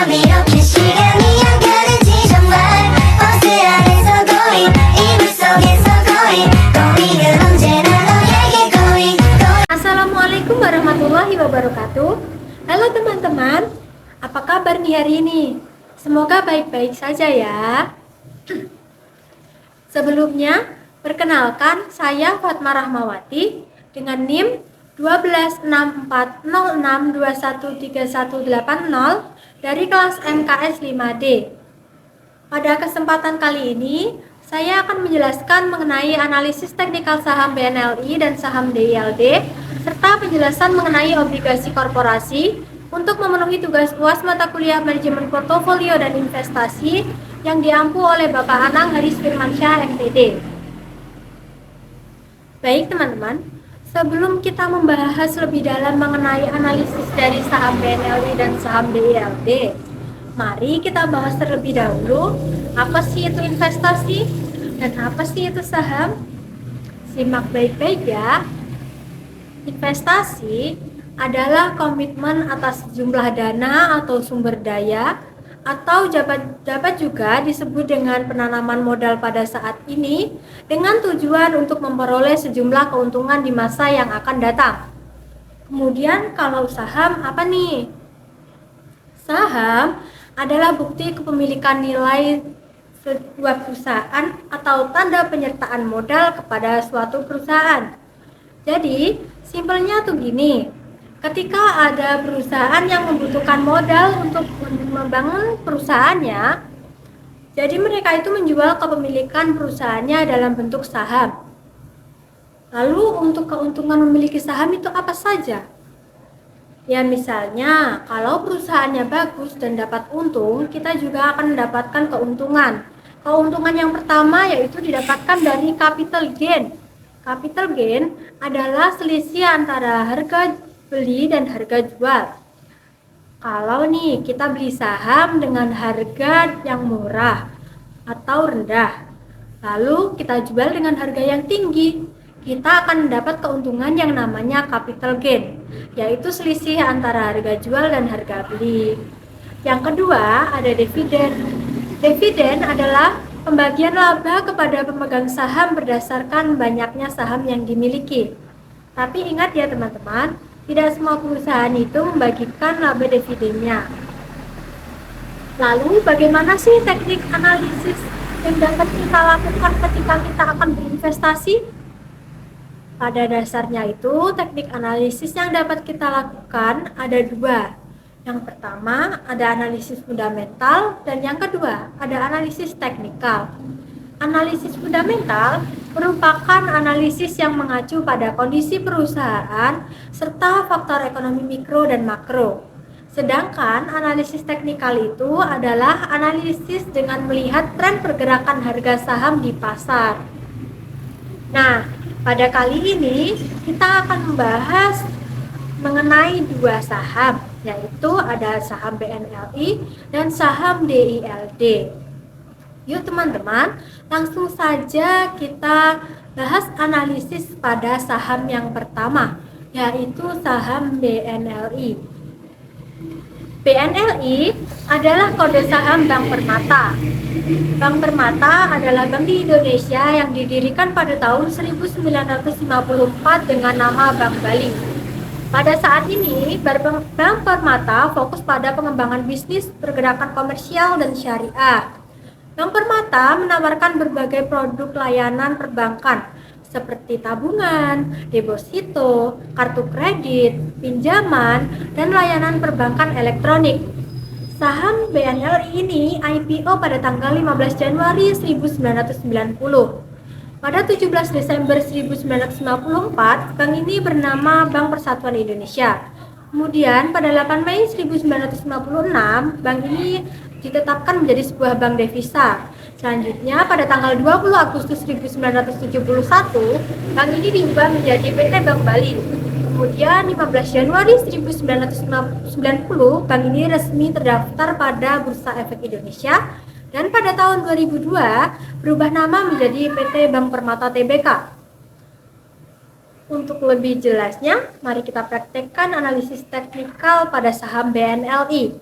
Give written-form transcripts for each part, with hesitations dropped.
여비롭게 시간이 안 가는지 정말 버스 안에서 고잉 이불 속에서 고잉은 언제나 너에게 고잉. Assalamualaikum warahmatullahi wabarakatuh. Halo teman-teman, apa kabar nih hari ini? Semoga baik-baik saja ya. Sebelumnya, perkenalkan saya Fatma Rahmawati dengan NIM 126406213180 dari kelas MKS 5D. Pada kesempatan kali ini, saya akan menjelaskan mengenai analisis teknikal saham BNLI dan saham DILD, serta penjelasan mengenai obligasi korporasi untuk memenuhi tugas UAS mata kuliah manajemen portofolio dan investasi yang diampu oleh Bapak Anang Haris Firmansyah MPD. Baik teman-teman, sebelum kita membahas lebih dalam mengenai analisis dari saham BNLI dan saham DILD, mari kita bahas terlebih dahulu apa sih itu investasi dan apa sih itu saham. Simak baik-baik ya. Investasi adalah komitmen atas jumlah dana atau sumber daya, atau dapat juga disebut dengan penanaman modal pada saat ini dengan tujuan untuk memperoleh sejumlah keuntungan di masa yang akan datang. Kemudian kalau saham apa nih? Saham adalah bukti kepemilikan nilai sebuah perusahaan atau tanda penyertaan modal kepada suatu perusahaan. Jadi, simpelnya tuh gini. Ketika ada perusahaan yang membutuhkan modal untuk membangun perusahaannya, jadi mereka itu menjual kepemilikan perusahaannya dalam bentuk saham. Lalu untuk keuntungan memiliki saham itu apa saja? Ya misalnya, kalau perusahaannya bagus dan dapat untung, kita juga akan mendapatkan keuntungan. Keuntungan yang pertama yaitu didapatkan dari capital gain. Capital gain adalah selisih antara harga beli dan harga jual. Kalau nih kita beli saham dengan harga yang murah atau rendah, lalu kita jual dengan harga yang tinggi, kita akan mendapat keuntungan yang namanya capital gain, yaitu selisih antara harga jual dan harga beli. Yang kedua ada dividen. Dividen adalah pembagian laba kepada pemegang saham berdasarkan banyaknya saham yang dimiliki. Tapi ingat ya teman-teman, tidak semua perusahaan itu membagikan laba dividennya. Lalu bagaimana sih teknik analisis yang dapat kita lakukan ketika kita akan berinvestasi? Pada dasarnya itu teknik analisis yang dapat kita lakukan ada dua. Yang pertama ada analisis fundamental dan yang kedua ada analisis teknikal. Analisis fundamental merupakan analisis yang mengacu pada kondisi perusahaan serta faktor ekonomi mikro dan makro. Sedangkan analisis teknikal itu adalah analisis dengan melihat tren pergerakan harga saham di pasar. Nah, pada kali ini kita akan membahas mengenai dua saham, yaitu ada saham BNLI dan saham DILD. Yuk teman-teman, langsung saja kita bahas analisis pada saham yang pertama, yaitu saham BNLI. BNLI adalah kode saham Bank Permata. Bank Permata adalah bank di Indonesia yang didirikan pada tahun 1954 dengan nama Bank Bali. Pada saat ini, Bank Permata fokus pada pengembangan bisnis, pergerakan komersial, dan syariah. Bank Permata menawarkan berbagai produk layanan perbankan seperti tabungan, deposito, kartu kredit, pinjaman, dan layanan perbankan elektronik. Saham BNLI ini IPO pada tanggal 15 Januari 1990. Pada 17 Desember 1954, bank ini bernama Bank Persatuan Indonesia. Kemudian pada 8 Mei 1956, bank ini ditetapkan menjadi sebuah bank devisa. Selanjutnya pada tanggal 20 Agustus 1971, bank ini diubah menjadi PT Bank Bali. Kemudian 15 Januari 1990, bank ini resmi terdaftar pada Bursa Efek Indonesia dan pada tahun 2002 berubah nama menjadi PT Bank Permata Tbk. Untuk lebih jelasnya, mari kita praktekkan analisis teknikal pada saham BNLI.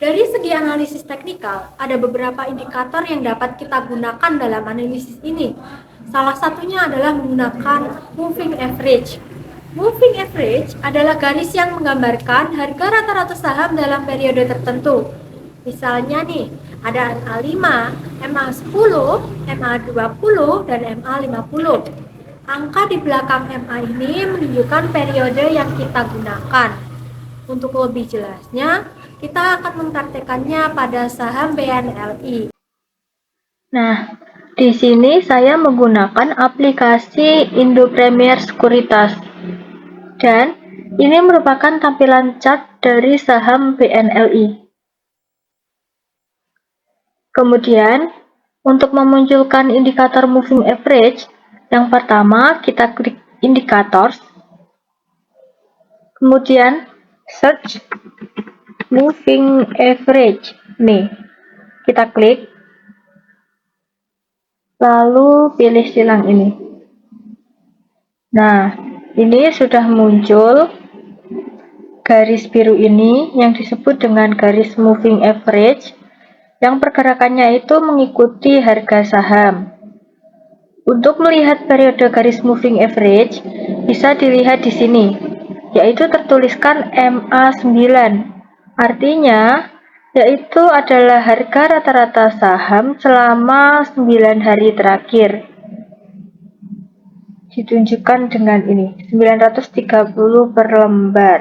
Dari segi analisis teknikal, ada beberapa indikator yang dapat kita gunakan dalam analisis ini. Salah satunya adalah menggunakan moving average. Moving average adalah garis yang menggambarkan harga rata-rata saham dalam periode tertentu. Misalnya nih, ada MA5, MA10, MA20, dan MA50. Angka di belakang MA ini menunjukkan periode yang kita gunakan. Untuk lebih jelasnya, kita akan mempraktekannya pada saham BNLI. Nah, di sini saya menggunakan aplikasi Indo Premier Sekuritas. Dan ini merupakan tampilan chart dari saham BNLI. Kemudian, untuk memunculkan indikator moving average, yang pertama kita klik indicators, kemudian search moving average. Nih, kita klik, lalu pilih silang ini. Nah, ini sudah muncul garis biru ini yang disebut dengan garis moving average, yang pergerakannya itu mengikuti harga saham. Untuk melihat periode garis moving average, bisa dilihat di sini, yaitu tertuliskan MA9. Artinya, yaitu adalah harga rata-rata saham selama 9 hari terakhir. Ditunjukkan dengan ini, 930 per lembar.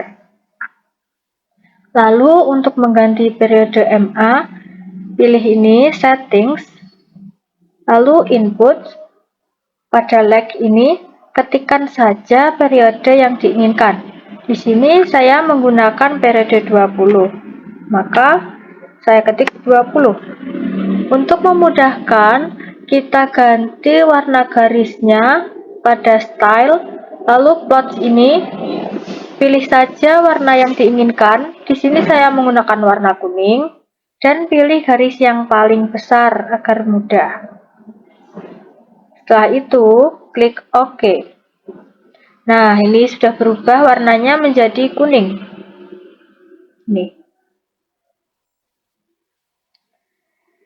Lalu untuk mengganti periode MA, pilih ini settings, lalu input. Pada leg ini, ketikkan saja periode yang diinginkan. Di sini saya menggunakan periode 20, maka saya ketik 20. Untuk memudahkan, kita ganti warna garisnya pada style, lalu plots ini, pilih saja warna yang diinginkan. Di sini saya menggunakan warna kuning, dan pilih garis yang paling besar agar mudah. Setelah itu, klik OK. Nah, ini sudah berubah warnanya menjadi kuning. Nih.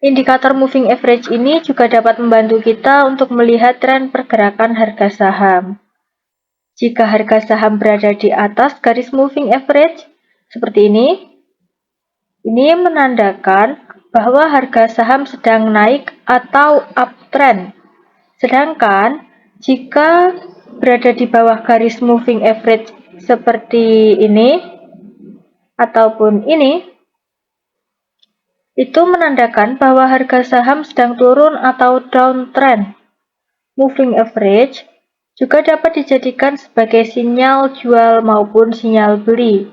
Indikator moving average ini juga dapat membantu kita untuk melihat tren pergerakan harga saham. Jika harga saham berada di atas garis moving average, seperti ini menandakan bahwa harga saham sedang naik atau uptrend. Sedangkan, jika berada di bawah garis moving average seperti ini, ataupun ini, itu menandakan bahwa harga saham sedang turun atau downtrend. Moving average juga dapat dijadikan sebagai sinyal jual maupun sinyal beli.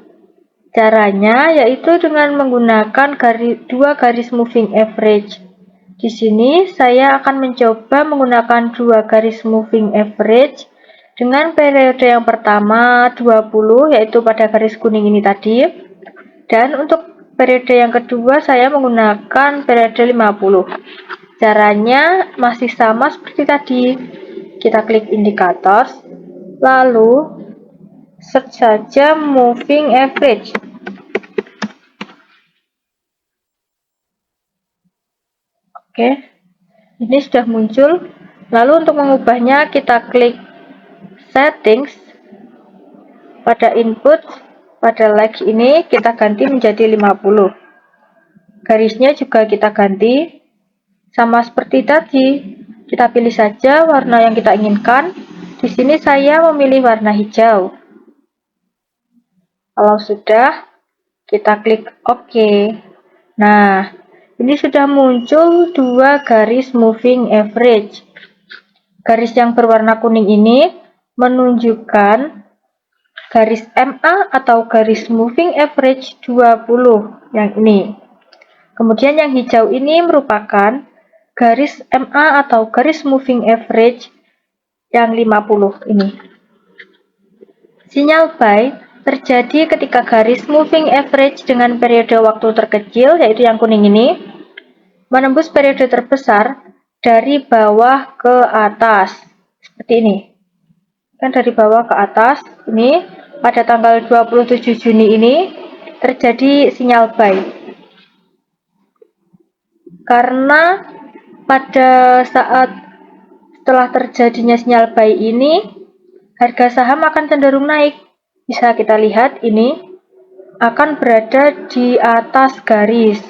Caranya yaitu dengan menggunakan dua garis moving average. Di sini saya akan mencoba menggunakan dua garis moving average dengan periode yang pertama 20, yaitu pada garis kuning ini tadi, dan untuk periode yang kedua saya menggunakan periode 50. Caranya masih sama seperti tadi. Kita klik indicators, lalu search saja moving average. Oke, ini sudah muncul. Lalu untuk mengubahnya kita klik settings, pada input, pada leg ini kita ganti menjadi 50. Garisnya juga kita ganti, sama seperti tadi. Kita pilih saja warna yang kita inginkan. Di sini saya memilih warna hijau. Kalau sudah, kita klik OK. Nah, ini sudah muncul dua garis moving average. Garis yang berwarna kuning ini menunjukkan garis MA atau garis moving average 20 yang ini. Kemudian yang hijau ini merupakan garis MA atau garis moving average yang 50 ini. Sinyal buy terjadi ketika garis moving average dengan periode waktu terkecil, yaitu yang kuning ini, menembus periode terbesar dari bawah ke atas. Seperti ini. Kan dari bawah ke atas, ini pada tanggal 27 Juni ini terjadi sinyal buy. karena pada saat setelah terjadinya sinyal buy ini, harga saham akan cenderung naik. Bisa kita lihat ini akan berada di atas garis.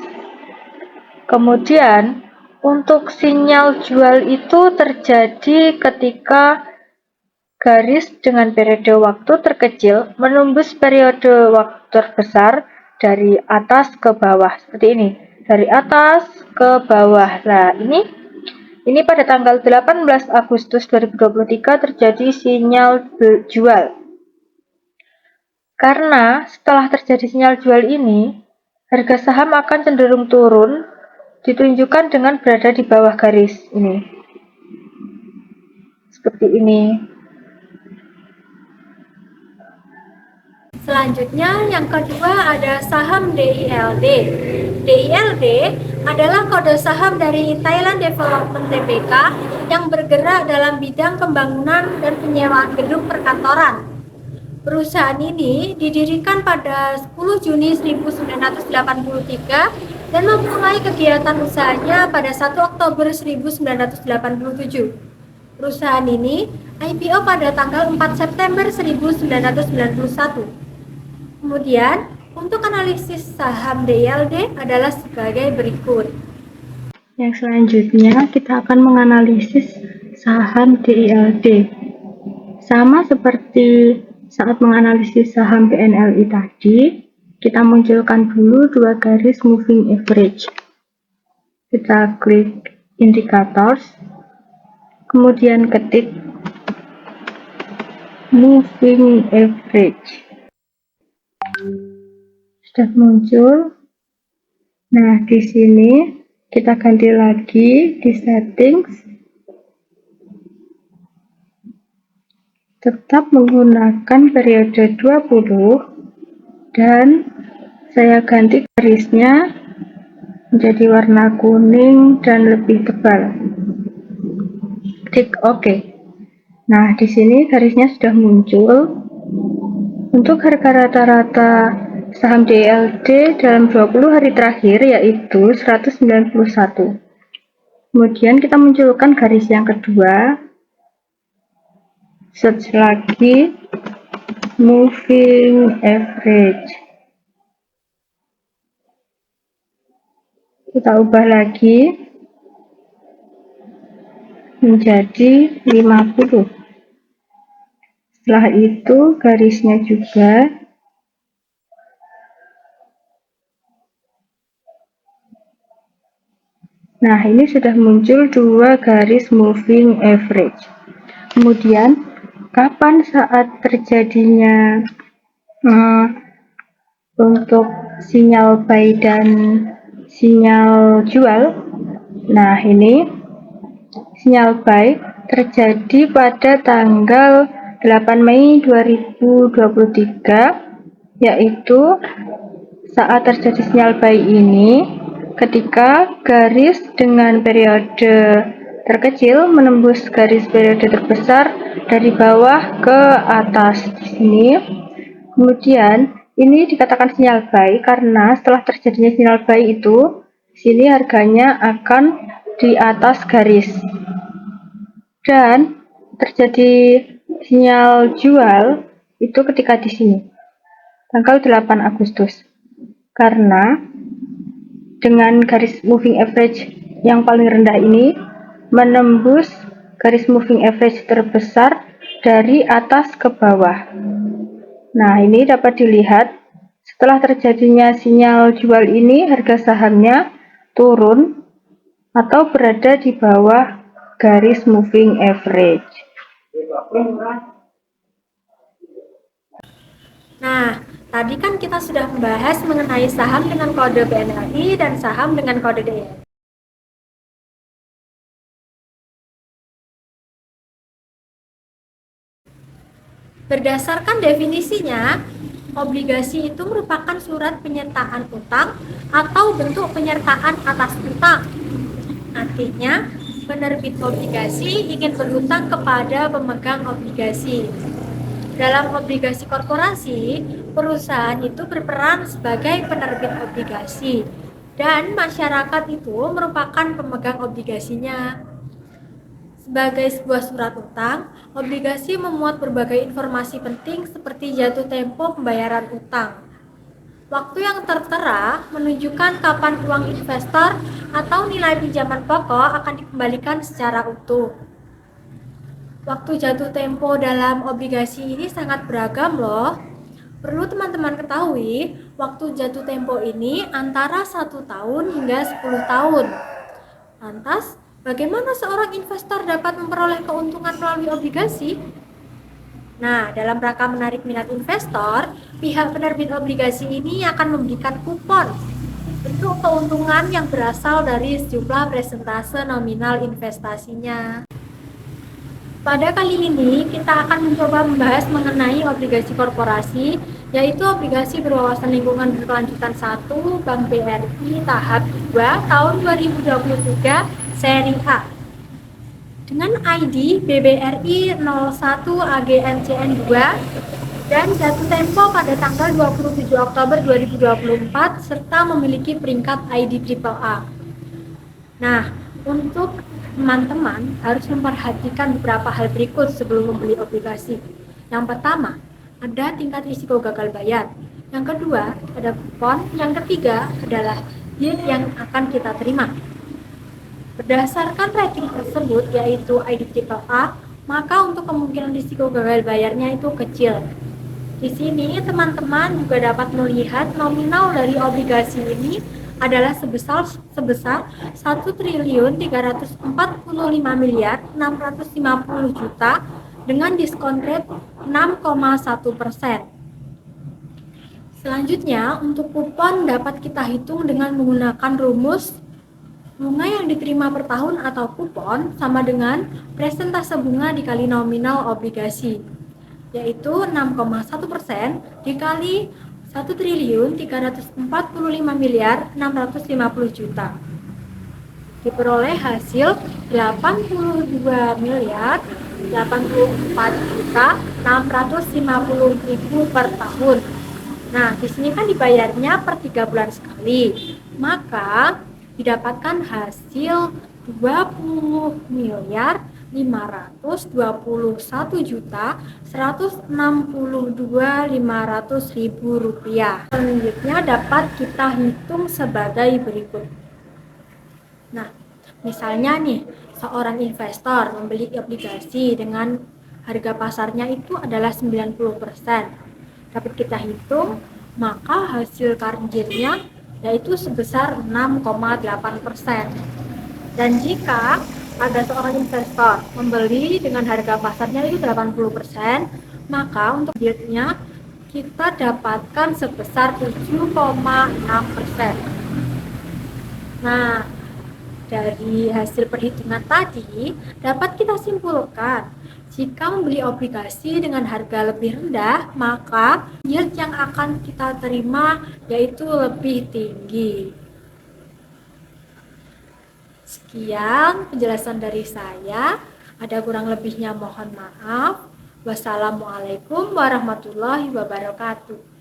Kemudian, untuk sinyal jual itu terjadi ketika garis dengan periode waktu terkecil menembus periode waktu terbesar dari atas ke bawah. Seperti ini, dari atas ke bawah. Nah, ini pada tanggal 18 Agustus 2023 terjadi sinyal jual. Karena setelah terjadi sinyal jual ini, harga saham akan cenderung turun, ditunjukkan dengan berada di bawah garis ini. Seperti ini. Selanjutnya yang kedua ada saham DILD. DILD adalah kode saham dari Thailand Development Tbk yang bergerak dalam bidang pembangunan dan penyewaan gedung perkantoran. Perusahaan ini didirikan pada 10 Juni 1983 dan memulai kegiatan usahanya pada 1 Oktober 1987. Perusahaan ini IPO pada tanggal 4 September 1991. Kemudian, untuk analisis saham DILD adalah sebagai berikut. Yang selanjutnya kita akan menganalisis saham DILD. Sama seperti saat menganalisis saham BNLI tadi, kita munculkan dulu dua garis moving average. Kita klik indicators, kemudian ketik moving average. Sudah muncul. Nah, di sini kita ganti lagi di settings, tetap menggunakan periode 20 dan saya ganti garisnya menjadi warna kuning dan lebih tebal. Klik OK. Nah, di sini garisnya sudah muncul. Untuk harga rata-rata saham DILD dalam 20 hari terakhir yaitu 191. Kemudian kita munculkan garis yang kedua. Search lagi moving average. Kita ubah lagi menjadi 50. Setelah itu garisnya juga nah, ini sudah muncul dua garis moving average. Kemudian kapan saat terjadinya untuk sinyal buy dan sinyal jual? Nah, ini sinyal buy terjadi pada tanggal 8 Mei 2023, yaitu saat terjadi sinyal buy ini ketika garis dengan periode terkecil menembus garis periode terbesar dari bawah ke atas di sini. Kemudian ini dikatakan sinyal buy karena setelah terjadinya sinyal buy itu, sini harganya akan di atas garis. Dan terjadi sinyal jual itu ketika di sini, tanggal 8 Agustus. Karena dengan garis moving average yang paling rendah ini menembus garis moving average terbesar dari atas ke bawah. Nah, ini dapat dilihat setelah terjadinya sinyal jual ini harga sahamnya turun atau berada di bawah garis moving average. Nah, tadi kan kita sudah membahas mengenai saham dengan kode BNLI dan saham dengan kode DILD. Berdasarkan definisinya, obligasi itu merupakan surat penyertaan utang atau bentuk penyertaan atas utang. Artinya, penerbit obligasi ingin berhutang kepada pemegang obligasi. Dalam obligasi korporasi, perusahaan itu berperan sebagai penerbit obligasi. dan masyarakat itu merupakan pemegang obligasinya. Sebagai sebuah surat utang, obligasi memuat berbagai informasi penting seperti jatuh tempo pembayaran utang. Waktu yang tertera menunjukkan kapan uang investor atau nilai pinjaman pokok akan dikembalikan secara utuh. Waktu jatuh tempo dalam obligasi ini sangat beragam loh. Perlu teman-teman ketahui, waktu jatuh tempo ini antara 1 tahun hingga 10 tahun. Lantas, bagaimana seorang investor dapat memperoleh keuntungan melalui obligasi? Nah, dalam rangka menarik minat investor, pihak penerbit obligasi ini akan memberikan kupon bentuk keuntungan yang berasal dari sejumlah persentase nominal investasinya. Pada kali ini, kita akan mencoba membahas mengenai obligasi korporasi, yaitu obligasi berwawasan lingkungan berkelanjutan 1 Bank BRI tahap 2 tahun 2023 seri A. Dengan ID BBRI 01 AGNCN 2 dan jatuh tempo pada tanggal 27 Oktober 2024 serta memiliki peringkat ID AAA. Nah, untuk teman-teman harus memperhatikan beberapa hal berikut sebelum membeli obligasi. Yang pertama, ada tingkat risiko gagal bayar. Yang kedua, ada kupon. Yang ketiga adalah yield yang akan kita terima. Berdasarkan rating tersebut, yaitu ID AAA, maka untuk kemungkinan risiko gagal bayarnya itu kecil. Di sini teman-teman juga dapat melihat nominal dari obligasi ini adalah sebesar 1.345.650 dengan diskon rate 6,1%. Selanjutnya, untuk kupon dapat kita hitung dengan menggunakan rumus bunga yang diterima per tahun atau kupon sama dengan persentase bunga dikali nominal obligasi, yaitu 6,1% dikali 1.345.650 diperoleh hasil 82.084.650.000 per tahun. Nah, di sini kan dibayarnya per 3 bulan sekali, maka didapatkan hasil 20.521.162.500.000 rupiah. Selanjutnya dapat kita hitung sebagai berikut. Nah, misalnya nih, seorang investor membeli obligasi dengan harga pasarnya itu adalah 90%. Dapat kita hitung, maka hasil karjirnya yaitu sebesar 6,8%. Dan jika ada seorang investor membeli dengan harga pasarnya itu 80%, maka untuk yieldnya kita dapatkan sebesar 7,6%. Nah, dari hasil perhitungan tadi dapat kita simpulkan, jika membeli obligasi dengan harga lebih rendah, maka yield yang akan kita terima yaitu lebih tinggi. Sekian penjelasan dari saya. Ada kurang lebihnya mohon maaf. Wassalamualaikum warahmatullahi wabarakatuh.